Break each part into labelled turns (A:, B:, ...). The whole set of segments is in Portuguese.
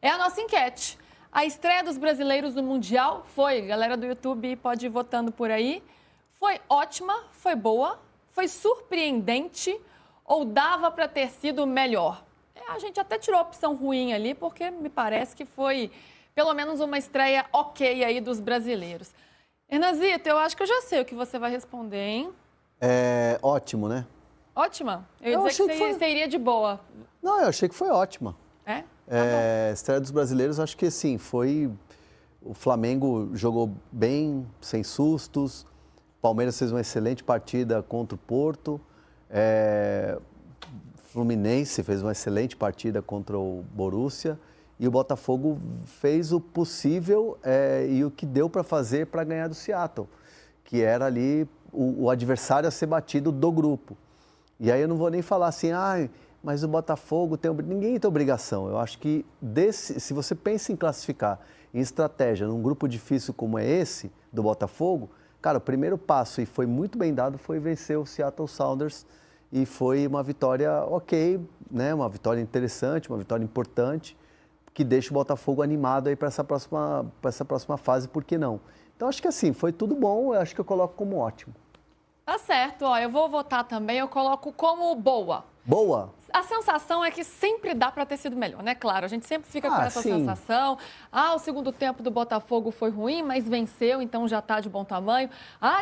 A: é a nossa enquete. A estreia dos brasileiros no Mundial foi, galera do YouTube pode ir votando por aí, foi ótima, foi boa, foi surpreendente ou dava para ter sido melhor? A gente até tirou a opção ruim ali, porque me parece que foi pelo menos uma estreia ok aí dos brasileiros. Hernanzito, eu acho que eu já sei o que você vai responder, hein?
B: É ótimo, né?
A: Ótima? Eu ia dizer que você iria de boa.
B: Não, eu achei que foi ótima.
A: É?
B: Estreia dos brasileiros, acho que sim, foi... O Flamengo jogou bem, sem sustos. O Palmeiras fez uma excelente partida contra o Porto. Fluminense fez uma excelente partida contra o Borussia. E o Botafogo fez o possível e o que deu para fazer para ganhar do Seattle, que era ali o adversário a ser batido do grupo. E aí eu não vou nem falar assim, mas o Botafogo tem... Ninguém tem obrigação. Eu acho que se você pensa em classificar em estratégia num grupo difícil como é esse, do Botafogo, cara, o primeiro passo, e foi muito bem dado, foi vencer o Seattle Sounders. E foi uma vitória ok, né? Uma vitória interessante, uma vitória importante, que deixa o Botafogo animado aí para essa próxima fase, por que não? Então, acho que assim, foi tudo bom, eu acho que eu coloco como ótimo.
A: Tá certo, ó, eu vou votar também, eu coloco como boa.
B: Boa?
A: A sensação é que sempre dá para ter sido melhor, né? Claro, a gente sempre fica com essa
B: sim.
A: sensação. O segundo tempo do Botafogo foi ruim, mas venceu, então já tá de bom tamanho.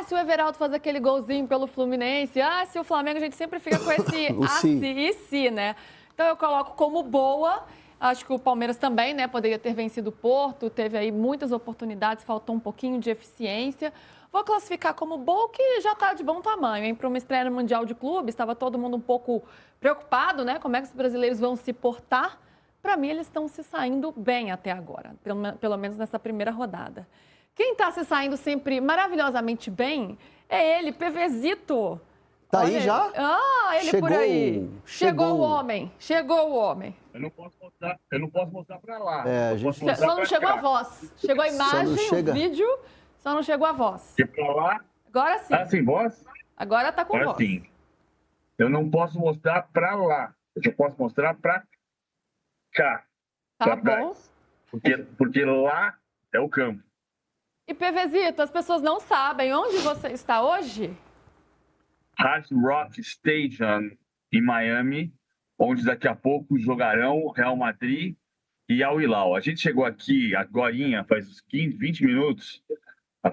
A: Se o Everaldo faz aquele golzinho pelo Fluminense, se o Flamengo, a gente sempre fica com esse e se, né? Então eu coloco como boa. Acho que o Palmeiras também, né, poderia ter vencido o Porto, teve aí muitas oportunidades, faltou um pouquinho de eficiência. Vou classificar como boa, que já está de bom tamanho, hein? Para uma estreia no Mundial de Clubes, estava todo mundo um pouco preocupado, né? Como é que os brasileiros vão se portar? Para mim, eles estão se saindo bem até agora, pelo menos nessa primeira rodada. Quem está se saindo sempre maravilhosamente bem é ele, PVzito.
B: Tá aí já?
A: Ele chegou, por aí. Chegou o homem. Chegou o homem.
C: Eu não posso mostrar para lá.
A: Só não chegou a voz. Chegou a imagem, o vídeo, só não chegou a voz.
C: E para lá?
A: Agora sim.
C: Tá sem voz?
A: Agora tá com voz.
C: Sim. Eu não posso mostrar para lá. Eu só posso mostrar para cá.
A: Tá bom.
C: Porque lá é o campo.
A: E PVzito, as pessoas não sabem onde você está hoje?
C: Hard Rock Stadium, em Miami, onde daqui a pouco jogarão Real Madrid e Al Hilal. A gente chegou aqui agorinha, faz uns 15, 20 minutos.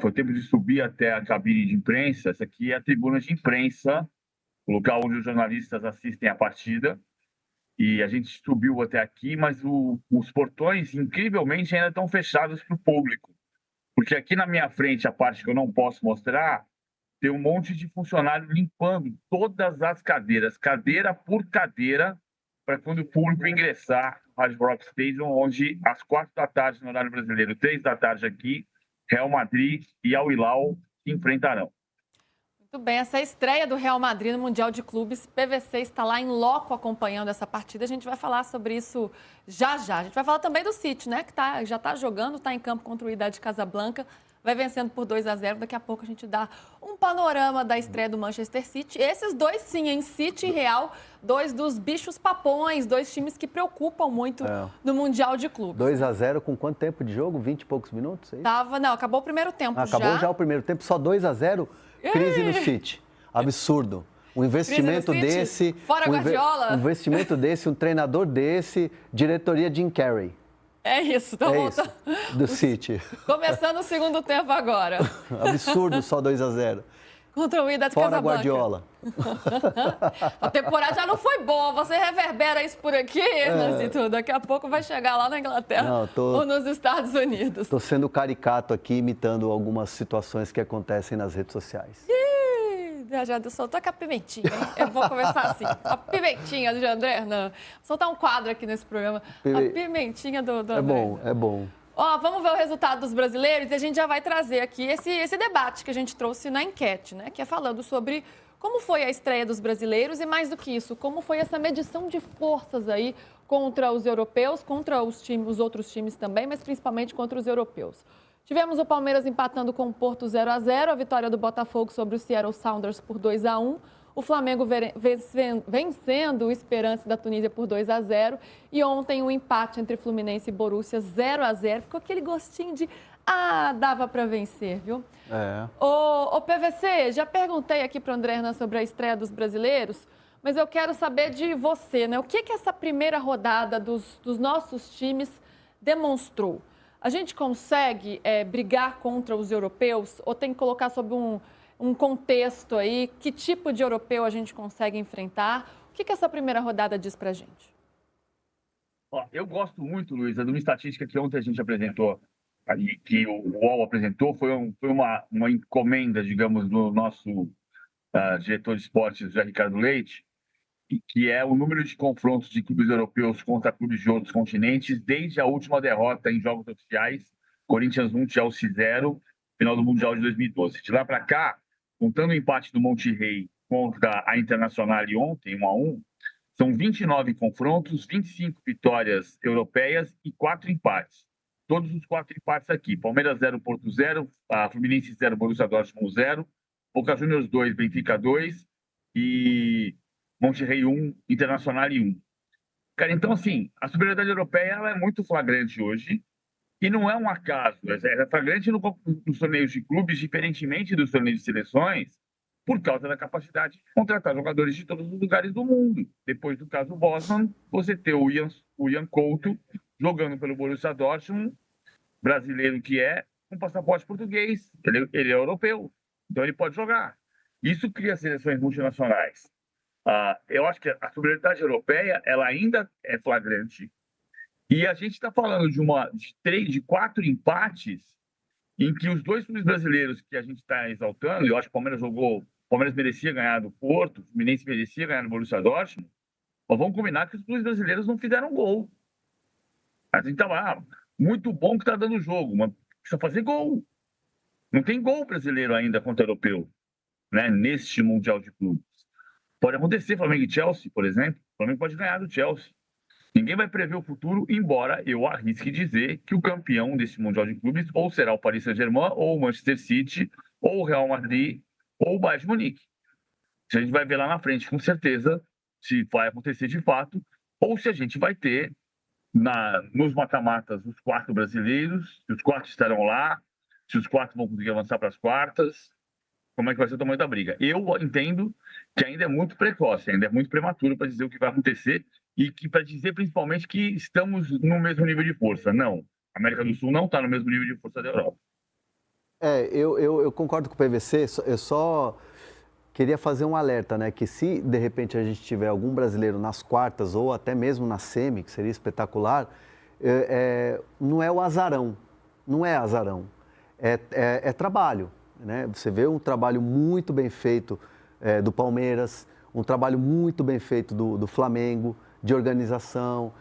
C: Foi tempo de subir até a cabine de imprensa. Essa aqui é a tribuna de imprensa, o local onde os jornalistas assistem a partida. E a gente subiu até aqui, mas os portões, incrivelmente, ainda estão fechados para o público. Porque aqui na minha frente, a parte que eu não posso mostrar, tem um monte de funcionário limpando todas as cadeiras, cadeira por cadeira, para quando o público ingressar no Hard Rock Stadium, onde às 4 da tarde no horário brasileiro, 3 da tarde aqui, Real Madrid e Al Hilal se enfrentarão.
A: Muito bem, essa estreia do Real Madrid no Mundial de Clubes, PVC está lá em loco acompanhando essa partida. A gente vai falar sobre isso já já. A gente vai falar também do City, né? Que já está jogando, está em campo contra o Wydad Casablanca. Vai vencendo por 2-0. Daqui a pouco a gente dá um panorama da estreia do Manchester City. Esses dois, sim, em City e Real, dois dos bichos papões, dois times que preocupam muito no Mundial de Clubes.
B: 2-0 com quanto tempo de jogo? 20 e poucos minutos?
A: Acabou o primeiro tempo
B: Acabou já o primeiro tempo, só 2-0. Crise no City. Absurdo. Um investimento desse...
A: Fora Guardiola.
B: Um investimento desse, um treinador desse, diretoria Jim Carrey.
A: É isso, tá voltando.
B: Do City.
A: Começando o segundo tempo agora.
B: Absurdo, só 2-0.
A: Contra o Wydad Casablanca.
B: Fora Guardiola.
A: A temporada já não foi boa. Você reverbera isso por aqui, Hernanzito. Daqui a pouco vai chegar lá na Inglaterra ou nos Estados Unidos.
B: Estou sendo caricato aqui, imitando algumas situações que acontecem nas redes sociais.
A: Já soltou com a pimentinha, hein? Eu vou começar assim. A pimentinha do André Hernan. Vou soltar um quadro aqui nesse programa. A pimentinha do André.
B: É bom.
A: Vamos ver o resultado dos brasileiros e a gente já vai trazer aqui esse debate que a gente trouxe na enquete, né? Que é falando sobre como foi a estreia dos brasileiros e, mais do que isso, como foi essa medição de forças aí contra os europeus, contra os outros times também, mas principalmente contra os europeus. Tivemos o Palmeiras empatando com o Porto 0-0, a vitória do Botafogo sobre o Seattle Sounders por 2-1. O Flamengo vencendo o Esperance da Tunísia por 2-0. E ontem um empate entre Fluminense e Borussia 0-0. Ficou aquele gostinho de, dava para vencer, viu? Ô PVC, já perguntei aqui para o André Hernan sobre a estreia dos brasileiros, mas eu quero saber de você, né? O que essa primeira rodada dos nossos times demonstrou? A gente consegue brigar contra os europeus ou tem que colocar sob um contexto aí? Que tipo de europeu a gente consegue enfrentar? O que essa primeira rodada diz pra gente?
C: Eu gosto muito, Luísa, de uma estatística que ontem a gente apresentou, que o UOL apresentou, foi uma encomenda, digamos, do nosso diretor de esportes, José Ricardo Leite, que é o número de confrontos de clubes europeus contra clubes de outros continentes desde a última derrota em jogos oficiais, Corinthians 1, Chelsea 0, final do Mundial de 2012. De lá para cá, contando o empate do Monterrey contra a Internacional ontem, 1-1, são 29 confrontos, 25 vitórias europeias e 4 empates. Todos os 4 empates aqui. Palmeiras 0, Porto 0, Fluminense 0, Borussia Dortmund 0, Boca Juniors 2, Benfica 2 e Monterrey 1, Internacional 1. Cara, então, assim, a superioridade europeia ela é muito flagrante hoje e não é um acaso. É flagrante nos torneios de clubes, diferentemente dos torneios de seleções, por causa da capacidade de contratar jogadores de todos os lugares do mundo. Depois do caso Bosman, você ter o Ian Couto jogando pelo Borussia Dortmund, brasileiro que é, com passaporte português. Ele é europeu, então ele pode jogar. Isso cria seleções multinacionais. Eu acho que a superioridade europeia ela ainda é flagrante. E a gente está falando de 4 empates em que os 2 clubes brasileiros que a gente está exaltando, eu acho que o Palmeiras merecia ganhar do Porto, o Fluminense merecia ganhar do Borussia Dortmund, mas vamos combinar que os clubes brasileiros não fizeram gol. A gente está lá, muito bom que está dando o jogo, mas precisa fazer gol. Não tem gol brasileiro ainda contra o europeu, né, neste Mundial de Clubes. Pode acontecer, Flamengo e Chelsea, por exemplo. O Flamengo pode ganhar do Chelsea. Ninguém vai prever o futuro, embora eu arrisque dizer que o campeão desse Mundial de Clubes ou será o Paris Saint-Germain, ou o Manchester City, ou o Real Madrid, ou o Bayern de Munique. A gente vai ver lá na frente, com certeza, se vai acontecer de fato, ou se a gente vai ter nos mata-matas os 4 brasileiros, se os 4 estarão lá, se os 4 vão conseguir avançar para as quartas. Como é que vai ser o tamanho da briga? Eu entendo que ainda é muito precoce, ainda é muito prematuro para dizer o que vai acontecer e para dizer principalmente que estamos no mesmo nível de força. Não, a América do Sul não está no mesmo nível de força da Europa.
B: Eu concordo com o PVC, eu só queria fazer um alerta, né? Que se de repente a gente tiver algum brasileiro nas quartas ou até mesmo na semi, que seria espetacular, não é o azarão, não é azarão, é trabalho. Né? Você vê um trabalho muito bem feito do Palmeiras, um trabalho muito bem feito do Flamengo, de organização,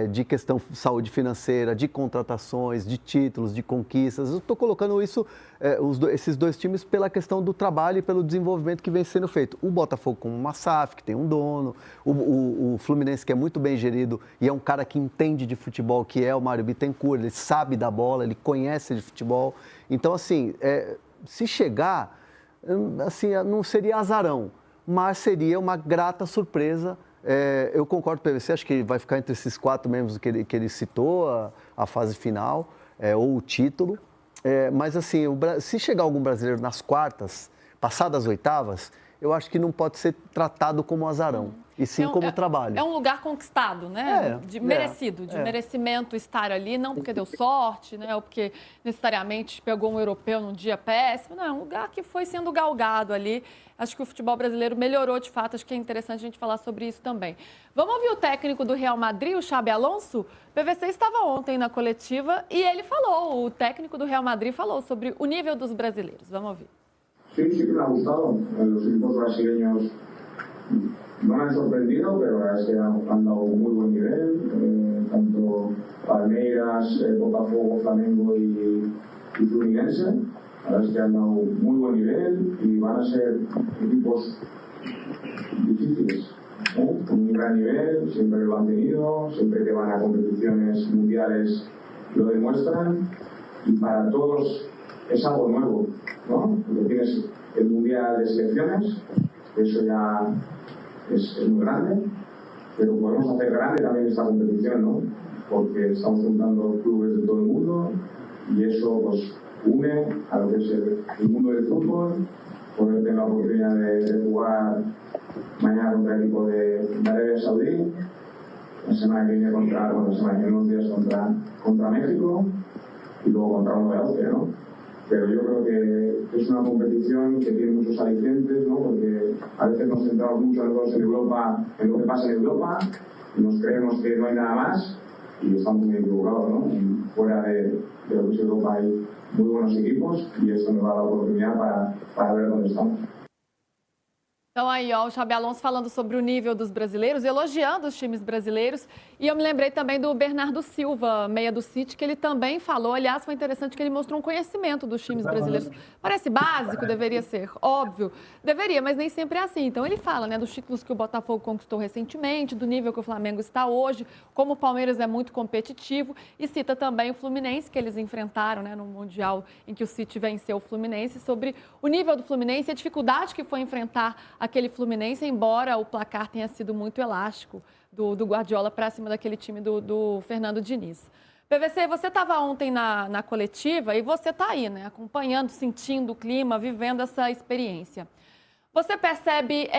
B: de questão de saúde financeira, de contratações, de títulos, de conquistas. Eu estou colocando esses 2 times pela questão do trabalho e pelo desenvolvimento que vem sendo feito. O Botafogo com uma SAF, que tem um dono, o Fluminense, que é muito bem gerido e é um cara que entende de futebol, que é o Mário Bittencourt, ele sabe da bola, ele conhece de futebol. Então, assim, se chegar, assim, não seria azarão, mas seria uma grata surpresa. Eu concordo com o PVC, acho que vai ficar entre esses 4 membros que ele citou, a fase final, ou o título. Mas, assim, se chegar algum brasileiro nas quartas, passadas as oitavas, eu acho que não pode ser tratado como azarão, e sim como trabalho.
A: É um lugar conquistado, né? Merecido, de merecimento estar ali, não porque deu sorte, né? Ou porque necessariamente pegou um europeu num dia péssimo. Não, é um lugar que foi sendo galgado ali. Acho que o futebol brasileiro melhorou de fato, acho que é interessante a gente falar sobre isso também. Vamos ouvir o técnico do Real Madrid, o Xabi Alonso? O PVC estava ontem na coletiva e ele falou, o técnico do Real Madrid falou sobre o nível dos brasileiros. Vamos ouvir.
D: Sí, sí que me ha gustado. Los equipos brasileños no me han sorprendido, pero la verdad es que han dado muy buen nivel. Tanto Palmeiras, Botafogo, Flamengo y Fluminense. La verdad es que han dado muy buen nivel y van a ser equipos difíciles. Con un gran nivel, siempre lo han tenido, siempre que van a competiciones mundiales lo demuestran. Y para todos es algo nuevo, ¿no? Porque tienes el Mundial de Selecciones, eso ya es muy grande, pero podemos hacer grande también esta competición, ¿no? Porque estamos juntando clubes de todo el mundo y eso pues une a lo que es el mundo del fútbol, poder tener la oportunidad de jugar mañana contra el equipo de Arabia Saudí, la semana que viene en unos días contra México y luego contra uno de Austria, ¿no? Pero yo creo que es una competición que tiene muchos alicientes, ¿no? Porque a veces nos centramos mucho en Europa, en lo que pasa en Europa, y nos creemos que no hay nada más y estamos muy equivocados, ¿no? Y fuera de lo que es Europa hay muy buenos equipos y esto nos va a dar la oportunidad para ver dónde estamos.
A: Então aí, ó, o Xabi Alonso falando sobre o nível dos brasileiros, elogiando os times brasileiros. E eu me lembrei também do Bernardo Silva, meia do City, que ele também falou. Aliás, foi interessante que ele mostrou um conhecimento dos times brasileiros. Parece básico, deveria ser, óbvio. Deveria, mas nem sempre é assim. Então ele fala, né, dos títulos que o Botafogo conquistou recentemente, do nível que o Flamengo está hoje, como o Palmeiras é muito competitivo. E cita também o Fluminense, que eles enfrentaram, né, no Mundial em que o City venceu o Fluminense, sobre o nível do Fluminense e a dificuldade que foi enfrentar aquele Fluminense, embora o placar tenha sido muito elástico do Guardiola para cima daquele time do Fernando Diniz. PVC, você estava ontem na coletiva e você está aí, né, acompanhando, sentindo o clima, vivendo essa experiência. Você percebe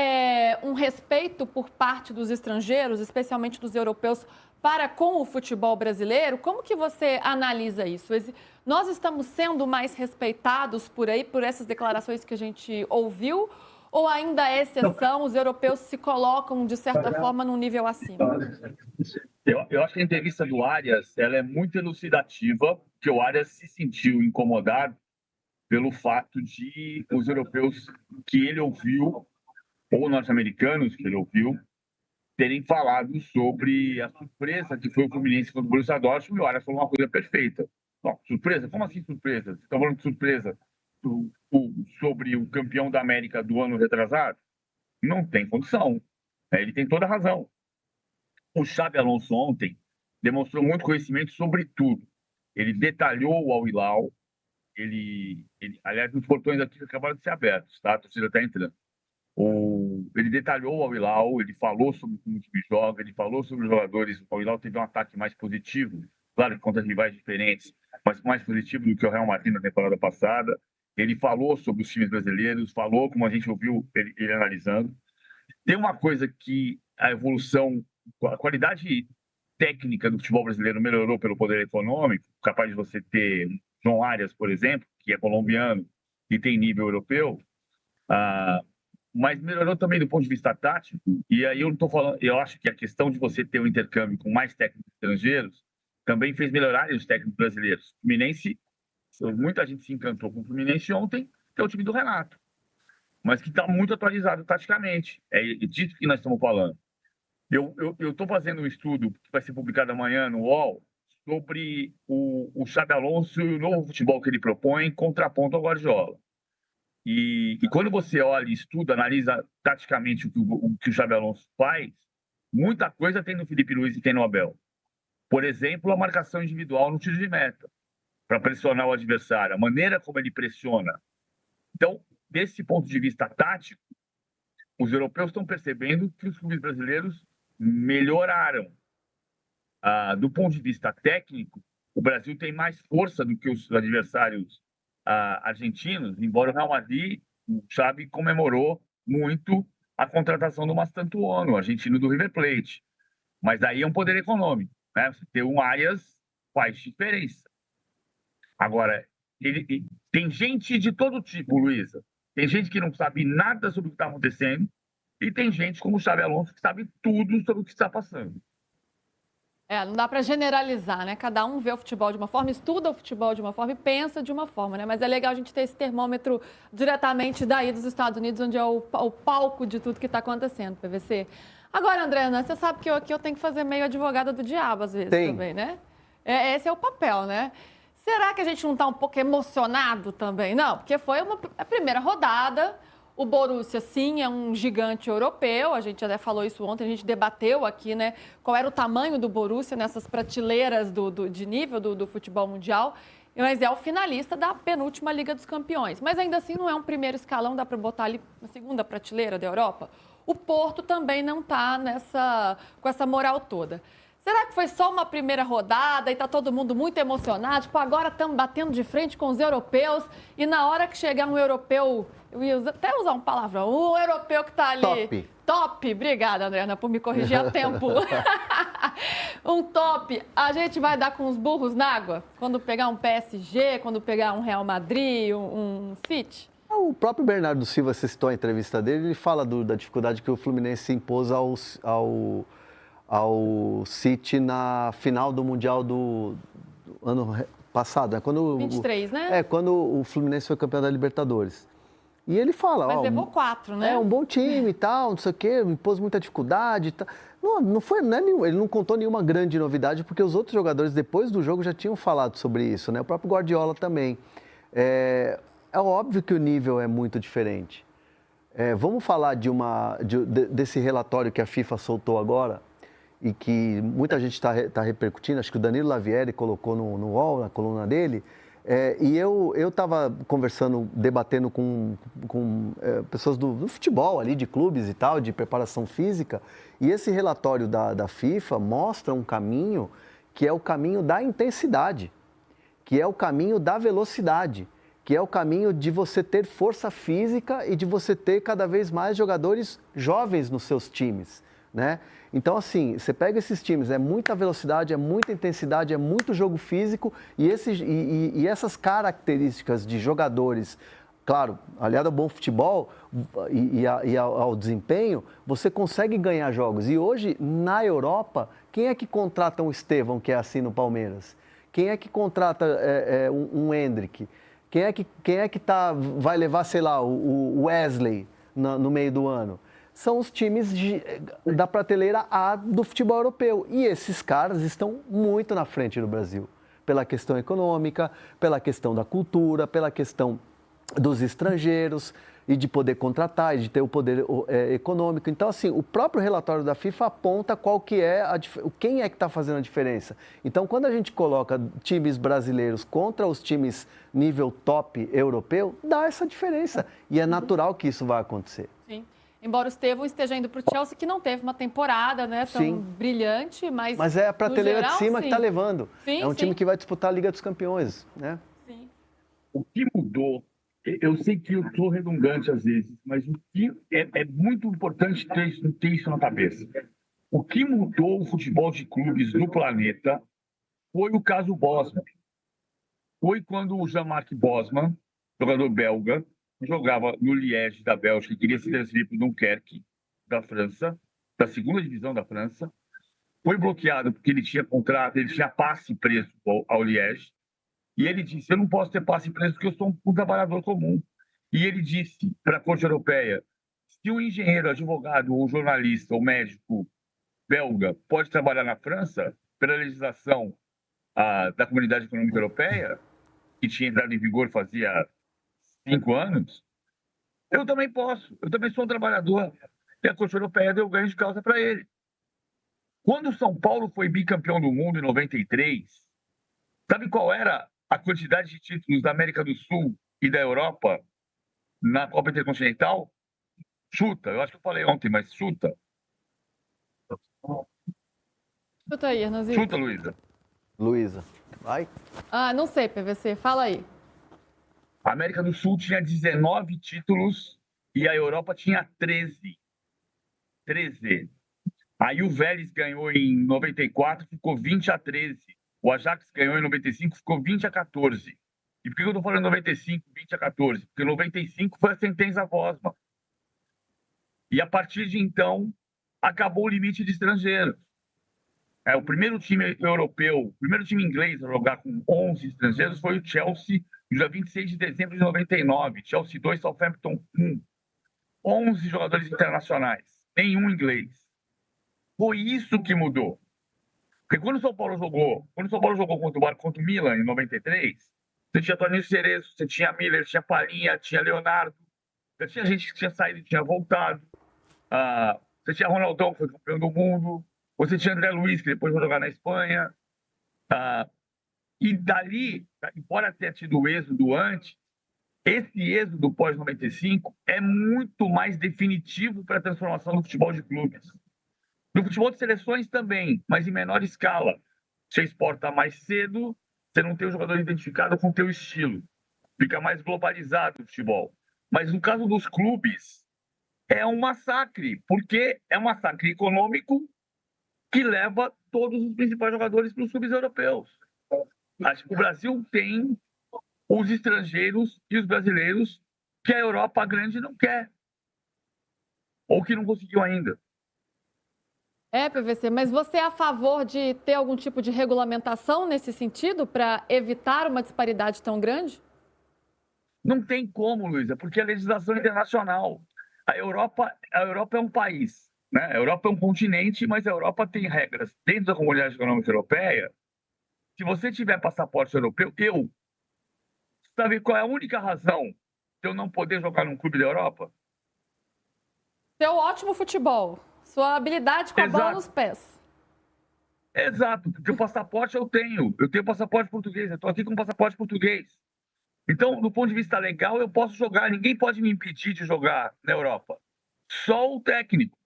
A: um respeito por parte dos estrangeiros, especialmente dos europeus, para com o futebol brasileiro? Como que você analisa isso? Nós estamos sendo mais respeitados por aí, por essas declarações que a gente ouviu? Ou ainda é exceção, os europeus se colocam, de certa forma, num nível acima?
C: Eu acho que a entrevista do Arias ela é muito elucidativa, porque o Arias se sentiu incomodado pelo fato de os europeus que ele ouviu, ou norte-americanos que ele ouviu, terem falado sobre a surpresa que foi o Fluminense contra o Borussia Dortmund, e o Arias falou uma coisa perfeita. Não, surpresa? Como assim surpresa? Você está falando de surpresa sobre o campeão da América do ano retrasado? Não tem condição. Ele tem toda a razão. O Xabi Alonso ontem demonstrou muito conhecimento sobre tudo. Ele detalhou o Al Hilal, aliás, os portões aqui acabaram de ser abertos, tá? A torcida está entrando. Ele detalhou o Al Hilal, ele falou sobre como o time joga, ele falou sobre os jogadores. O Al Hilal teve um ataque mais positivo, claro que contra rivais diferentes, mas mais positivo do que o Real Madrid na temporada passada. Ele falou sobre os times brasileiros, falou como a gente ouviu ele analisando. Tem uma coisa que a evolução, a qualidade técnica do futebol brasileiro melhorou pelo poder econômico, capaz de você ter João Arias, por exemplo, que é colombiano e tem nível europeu, mas melhorou também do ponto de vista tático. E aí eu não estou falando, eu acho que a questão de você ter um intercâmbio com mais técnicos estrangeiros também fez melhorar os técnicos brasileiros. O Fluminense, muita gente se encantou com o Fluminense ontem, que é o time do Renato, mas que está muito atualizado taticamente. É disso que nós estamos falando. Eu estou fazendo um estudo que vai ser publicado amanhã no UOL sobre o Xabi Alonso e o novo futebol que ele propõe em contraponto ao Guardiola. E quando você olha, estuda, analisa taticamente o que o Xabi Alonso faz, muita coisa tem no Felipe Luiz e tem no Abel. Por exemplo, a marcação individual no tiro de meta, para pressionar o adversário, a maneira como ele pressiona. Então, desse ponto de vista tático, os europeus estão percebendo que os clubes brasileiros melhoraram. Do ponto de vista técnico, o Brasil tem mais força do que os adversários argentinos, embora o Real Madrid, o Xabi comemorou muito a contratação do Mastantuono, o argentino do River Plate. Mas aí é um poder econômico, né? Você ter um Arias faz diferença. Agora, tem gente de todo tipo, Luísa. Tem gente que não sabe nada sobre o que está acontecendo e tem gente como o Xabi Alonso que sabe tudo sobre o que está passando.
A: Não dá para generalizar, né? Cada um vê o futebol de uma forma, estuda o futebol de uma forma e pensa de uma forma, né? Mas é legal a gente ter esse termômetro diretamente daí dos Estados Unidos, onde é o palco de tudo que está acontecendo, PVC. Agora, André, você sabe que aqui eu tenho que fazer meio advogada do diabo às vezes também, né? Esse é o papel, né? Será que a gente não está um pouco emocionado também? Não, porque foi a primeira rodada. O Borussia, sim, é um gigante europeu. A gente até falou isso ontem, a gente debateu aqui, né? Qual era o tamanho do Borussia nessas prateleiras de nível do futebol mundial. mas é o finalista da penúltima Liga dos Campeões. Mas ainda assim não é um primeiro escalão, dá para botar ali na segunda prateleira da Europa. O Porto também não está com essa moral toda. Será que foi só uma primeira rodada e está todo mundo muito emocionado? Tipo, agora estamos batendo de frente com os europeus e na hora que chegar um europeu, eu ia até usar um palavrão, um europeu que está ali...
B: Top.
A: Top, obrigada, Adriana, por me corrigir a tempo. Um top, a gente vai dar com os burros na água? Quando pegar um PSG, quando pegar um Real Madrid, um City?
B: O próprio Bernardo Silva, você citou a entrevista dele, ele fala da dificuldade que o Fluminense impôs ao City na final do Mundial do ano passado. Quando
A: 23, né?
B: Quando o Fluminense foi campeão da Libertadores. E ele fala...
A: Mas levou 4, né?
B: É um bom time e tal, não sei o quê, impôs muita dificuldade e tal. Ele não contou nenhuma grande novidade, porque os outros jogadores, depois do jogo, já tinham falado sobre isso, né? O próprio Guardiola também. É óbvio que o nível é muito diferente. Vamos falar desse relatório que a FIFA soltou agora e que muita gente está repercutindo, acho que o Danilo Lavieri colocou no UOL, na coluna dele, e eu estava conversando, debatendo com pessoas do futebol ali, de clubes e tal, de preparação física, e esse relatório da FIFA mostra um caminho que é o caminho da intensidade, que é o caminho da velocidade, que é o caminho de você ter força física e de você ter cada vez mais jogadores jovens nos seus times, né? Então, assim, você pega esses times, é muita velocidade, é muita intensidade, é muito jogo físico e essas características de jogadores, claro, aliado ao bom futebol e ao desempenho, você consegue ganhar jogos. E hoje, na Europa, quem é que contrata um Estevão, que é assim no Palmeiras? Quem é que contrata um Endrick? Quem é que vai levar, sei lá, o Wesley no meio do ano? São os times da prateleira A do futebol europeu. E esses caras estão muito na frente do Brasil. Pela questão econômica, pela questão da cultura, pela questão dos estrangeiros e de poder contratar e de ter o poder econômico. Então, assim, o próprio relatório da FIFA aponta quem é que está fazendo a diferença. Então, quando a gente coloca times brasileiros contra os times nível top europeu, dá essa diferença. E é natural que isso vá acontecer.
A: Sim. Embora o Estevão esteja indo para o Chelsea, que não teve uma temporada, né, tão brilhante, mas...
B: Mas é a prateleira de cima que está levando.
A: Sim,
B: é um time que vai disputar a Liga dos Campeões, né?
A: Sim.
C: O que mudou, eu sei que eu estou redundante às vezes, mas o que é muito importante ter isso na cabeça. O que mudou o futebol de clubes no planeta foi o caso Bosman. Foi quando o Jean-Marc Bosman, jogador belga, jogava no Liège da Bélgica, queria se transferir para o Dunkerque da França, da segunda divisão da França, foi bloqueado porque ele tinha contrato, ele tinha passe preso ao Liège, e ele disse, eu não posso ter passe preso porque eu sou um trabalhador comum. E ele disse para a Corte Europeia, se um engenheiro, advogado, ou jornalista, ou médico belga pode trabalhar na França, pela legislação da Comunidade Econômica Europeia, que tinha entrado em vigor fazia 5 anos, eu também posso. Eu também sou um trabalhador. E a Corte Europeia deu ganho de causa para ele. Quando o São Paulo foi bicampeão do mundo em 93, sabe qual era a quantidade de títulos da América do Sul e da Europa na Copa Intercontinental? Chuta. Eu acho que eu falei ontem, mas chuta.
A: Chuta aí, Arnazito.
C: Chuta, Luísa.
B: Luísa, vai.
A: Não sei, PVC, fala aí.
C: A América do Sul tinha 19 títulos e a Europa tinha 13. 13. Aí o Vélez ganhou em 94, ficou 20-13. O Ajax ganhou em 95, ficou 20-14. E por que eu estou falando 95, 20-14? Porque 95 foi a sentença Bosman. E a partir de então, acabou o limite de estrangeiros. O primeiro time europeu, o primeiro time inglês a jogar com 11 estrangeiros foi o Chelsea, no dia 26 de dezembro de 99. Chelsea 2, Southampton 1. 11 jogadores internacionais, nenhum inglês. Foi isso que mudou. Porque quando o São Paulo jogou contra o Milan em 93, você tinha Toninho Cerezo, você tinha Miller, tinha Palinha, tinha Leonardo, você tinha gente que tinha saído e tinha voltado. Você tinha Ronaldão, que foi campeão do mundo. Você tinha André Luiz, que depois vai jogar na Espanha. E dali, embora tenha tido o êxodo antes, esse êxodo pós-95 é muito mais definitivo para a transformação do futebol de clubes. No futebol de seleções também, mas em menor escala. Você exporta mais cedo, você não tem o jogador identificado com o teu estilo. Fica mais globalizado o futebol. Mas no caso dos clubes, é um massacre, porque é um massacre econômico que leva todos os principais jogadores para os clubes europeus. Acho que o Brasil tem os estrangeiros e os brasileiros que a Europa grande não quer, ou que não conseguiu ainda.
A: PVC, mas você é a favor de ter algum tipo de regulamentação nesse sentido para evitar uma disparidade tão grande?
C: Não tem como, Luísa, porque a legislação internacional. A Europa é um país, né? A Europa é um continente, mas a Europa tem regras dentro da Comunidade Econômica Europeia. Se você tiver passaporte europeu, sabe qual é a única razão de eu não poder jogar num clube da Europa?
A: Seu ótimo futebol, sua habilidade com a bola nos pés.
C: Exato, porque o passaporte eu tenho passaporte português, eu estou aqui com passaporte português. Então, do ponto de vista legal, eu posso jogar, ninguém pode me impedir de jogar na Europa. Só o técnico.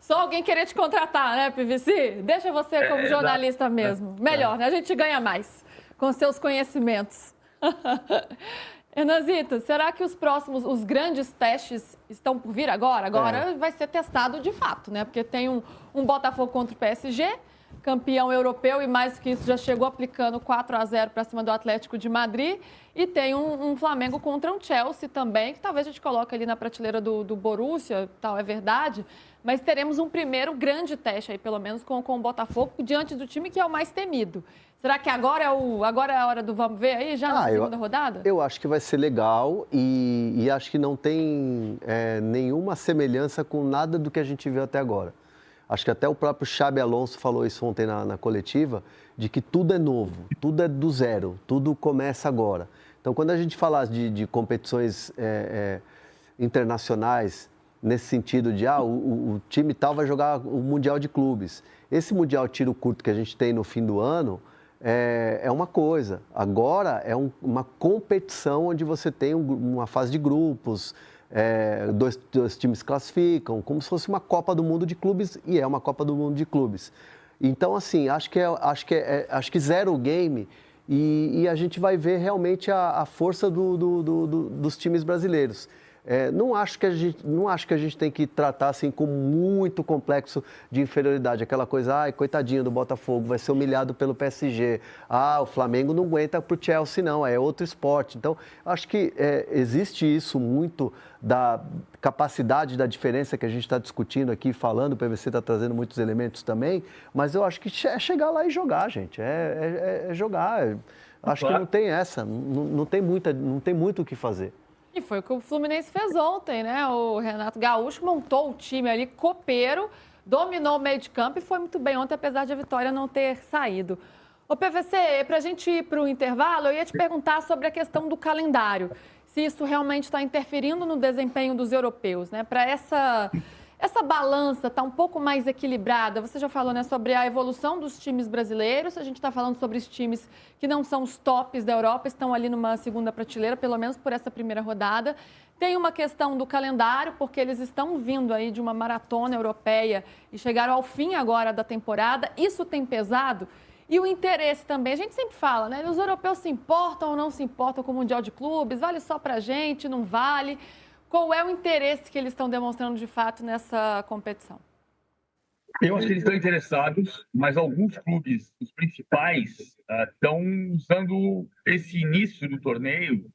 A: Só alguém querer te contratar, né, PVC? Deixa você como jornalista mesmo. Melhor, né? A gente ganha mais com seus conhecimentos. Hernanzito, será que os grandes testes estão por vir agora? Agora vai ser testado de fato, né? Porque tem um Botafogo contra o PSG, campeão europeu, e mais do que isso, já chegou aplicando 4-0 para cima do Atlético de Madrid. E tem um Flamengo contra um Chelsea também, que talvez a gente coloque ali na prateleira do Borussia, tal, é verdade. Mas teremos um primeiro grande teste aí, pelo menos, com o Botafogo, diante do time que é o mais temido. Será que agora é a hora do vamos ver aí, já na segunda rodada?
B: Eu acho que vai ser legal e acho que não tem nenhuma semelhança com nada do que a gente viu até agora. Acho que até o próprio Xabi Alonso falou isso ontem na coletiva, de que tudo é novo, tudo é do zero, tudo começa agora. Então, quando a gente fala de competições internacionais, nesse sentido de, o time tal vai jogar o Mundial de Clubes. Esse Mundial tiro curto que a gente tem no fim do ano é uma coisa. Agora é uma competição onde você tem uma fase de grupos, dois times classificam, como se fosse uma Copa do Mundo de clubes, e é uma Copa do Mundo de clubes. Então, assim, acho que zero o game e a gente vai ver realmente a força dos times brasileiros. Não acho que a gente tem que tratar assim como muito complexo de inferioridade, aquela coisa, coitadinho do Botafogo, vai ser humilhado pelo PSG, o Flamengo não aguenta pro Chelsea não, é outro esporte. Então, acho que existe isso muito da capacidade, da diferença que a gente está discutindo aqui, falando, o PVC está trazendo muitos elementos também, mas eu acho que é chegar lá e jogar, gente, é jogar. Acho que não tem essa, não tem muito o que fazer.
A: E foi o que o Fluminense fez ontem, né? O Renato Gaúcho montou o time ali, copeiro, dominou o meio de campo e foi muito bem ontem, apesar de a vitória não ter saído. Ô PVC, para a gente ir para o intervalo, eu ia te perguntar sobre a questão do calendário. Se isso realmente está interferindo no desempenho dos europeus, né? Para essa balança estar um pouco mais equilibrada, você já falou, né, sobre a evolução dos times brasileiros, a gente está falando sobre os times que não são os tops da Europa, estão ali numa segunda prateleira, pelo menos por essa primeira rodada. Tem uma questão do calendário, porque eles estão vindo aí de uma maratona europeia e chegaram ao fim agora da temporada, isso tem pesado. E o interesse também, a gente sempre fala, né, os europeus se importam ou não se importam com o Mundial de Clubes, vale só pra gente, não vale. Qual é o interesse que eles estão demonstrando de fato nessa competição?
C: Eu acho que eles estão interessados, mas alguns clubes, os principais, estão usando esse início do torneio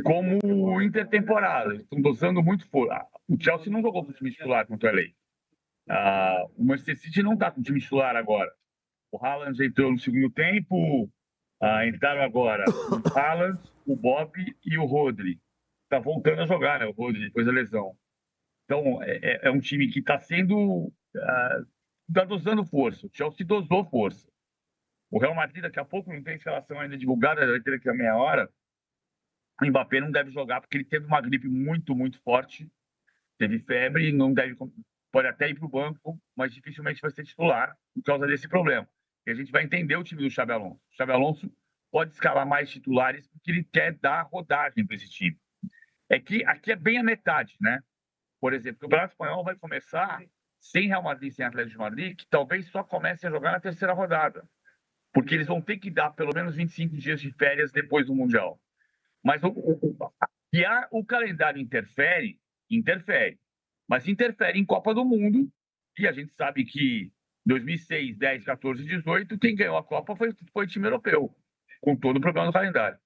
C: como intertemporada. Estão dosando muito força. O Chelsea não jogou com o time titular contra o LA. O Manchester City não está com o time titular agora. O Haaland entrou no segundo tempo, entraram agora o Haaland, o Bob e o Rodri. Está voltando a jogar, né, o Rodri, depois da lesão. Então, é um time que está dosando força. O Chelsea dosou força. O Real Madrid, daqui a pouco, não tem escalação ainda divulgada, vai ter daqui a meia hora. O Mbappé não deve jogar, porque ele teve uma gripe muito, muito forte. Teve febre, pode até ir para o banco, mas dificilmente vai ser titular por causa desse problema. E a gente vai entender o time do Xabi Alonso. O Xabi Alonso pode escalar mais titulares porque ele quer dar rodagem para esse time. É que aqui é bem a metade, né? Por exemplo, o Campeonato Espanhol vai começar sem Real Madrid, sem Atlético de Madrid, que talvez só comece a jogar na terceira rodada. Porque eles vão ter que dar pelo menos 25 dias de férias depois do Mundial. Mas o calendário interfere, mas interfere em Copa do Mundo, e a gente sabe que 2006, 10, 14, 18, quem ganhou a Copa foi o time europeu, com todo o problema do calendário.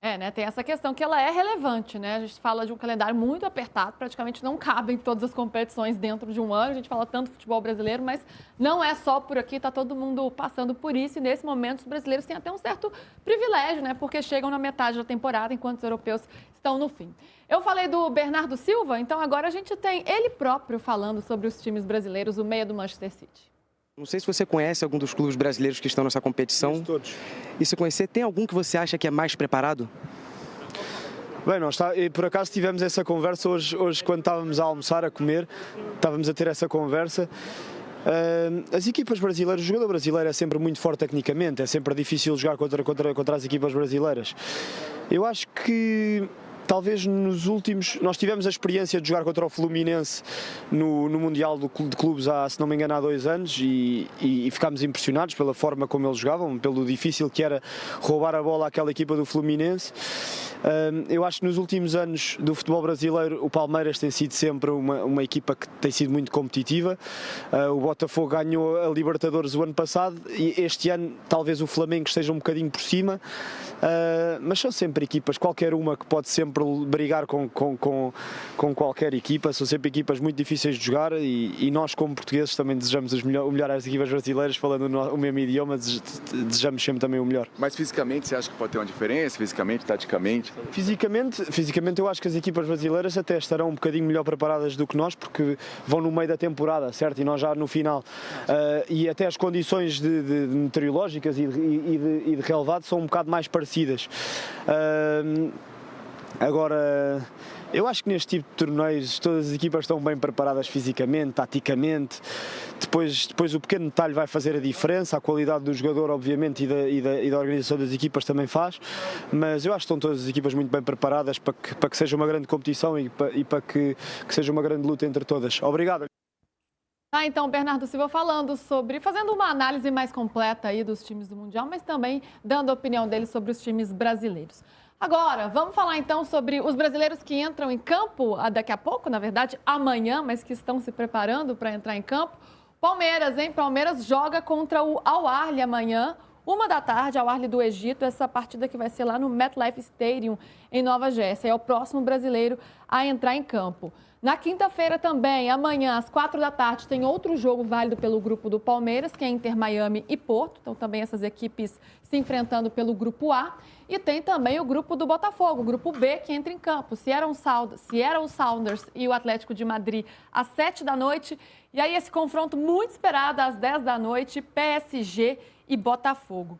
A: Né? Tem essa questão que ela é relevante, né? A gente fala de um calendário muito apertado, praticamente não cabem todas as competições dentro de um ano. A gente fala tanto do futebol brasileiro, mas não é só por aqui, tá todo mundo passando por isso. E nesse momento os brasileiros têm até um certo privilégio, né? Porque chegam na metade da temporada, enquanto os europeus estão no fim. Eu falei do Bernardo Silva, então agora a gente tem ele próprio falando sobre os times brasileiros, o meia do Manchester City.
E: Não sei se você conhece algum dos clubes brasileiros que estão nessa competição.
F: Todos.
E: E se conhecer, tem algum que você acha que é mais preparado?
F: Bem, por acaso tivemos essa conversa hoje quando estávamos a almoçar, a comer, estávamos a ter essa conversa. As equipas brasileiras, o jogador brasileiro é sempre muito forte tecnicamente, é sempre difícil jogar contra as equipas brasileiras. Eu acho que talvez nos últimos... Nós tivemos a experiência de jogar contra o Fluminense no Mundial de Clubes há, se não me engano, há 2 anos e ficámos impressionados pela forma como eles jogavam, pelo difícil que era roubar a bola àquela equipa do Fluminense. Eu acho que nos últimos anos do futebol brasileiro o Palmeiras tem sido sempre uma equipa que tem sido muito competitiva. O Botafogo ganhou a Libertadores o ano passado e este ano talvez o Flamengo esteja um bocadinho por cima, mas são sempre equipas, qualquer uma que pode sempre brigar com qualquer equipa, são sempre equipas muito difíceis de jogar e nós como portugueses também desejamos o melhor às equipas brasileiras, falando o mesmo idioma, desejamos sempre também o melhor.
G: Mas fisicamente você acha que pode ter uma diferença, fisicamente, taticamente?
F: Fisicamente eu acho que as equipas brasileiras até estarão um bocadinho melhor preparadas do que nós, porque vão no meio da temporada, certo? E nós já no final. E até as condições de meteorológicas e de relevado são um bocado mais parecidas. Agora, eu acho que neste tipo de torneios todas as equipas estão bem preparadas fisicamente, taticamente. Depois o pequeno detalhe vai fazer a diferença, a qualidade do jogador, obviamente, e da organização das equipas também faz, mas eu acho que estão todas as equipas muito bem preparadas para que seja uma grande competição e para que seja uma grande luta entre todas. Obrigado.
A: Então, Bernardo Silva fazendo uma análise mais completa aí dos times do Mundial, mas também dando a opinião dele sobre os times brasileiros. Agora, vamos falar então sobre os brasileiros que entram em campo daqui a pouco, na verdade amanhã, mas que estão se preparando para entrar em campo. Palmeiras, hein? Palmeiras joga contra o Al Ahly amanhã, 1h da tarde, Al Ahly do Egito, essa partida que vai ser lá no MetLife Stadium, em Nova Jersey. É o próximo brasileiro a entrar em campo. Na quinta-feira também, amanhã, às 4 da tarde, tem outro jogo válido pelo grupo do Palmeiras, que é Inter Miami e Porto. Então, também essas equipes se enfrentando pelo grupo A. E tem também o grupo do Botafogo, o grupo B, que entra em campo. Seattle Sounders e o Atlético de Madrid, às 7 da noite. E aí, esse confronto muito esperado, às 10 da noite, PSG e Botafogo.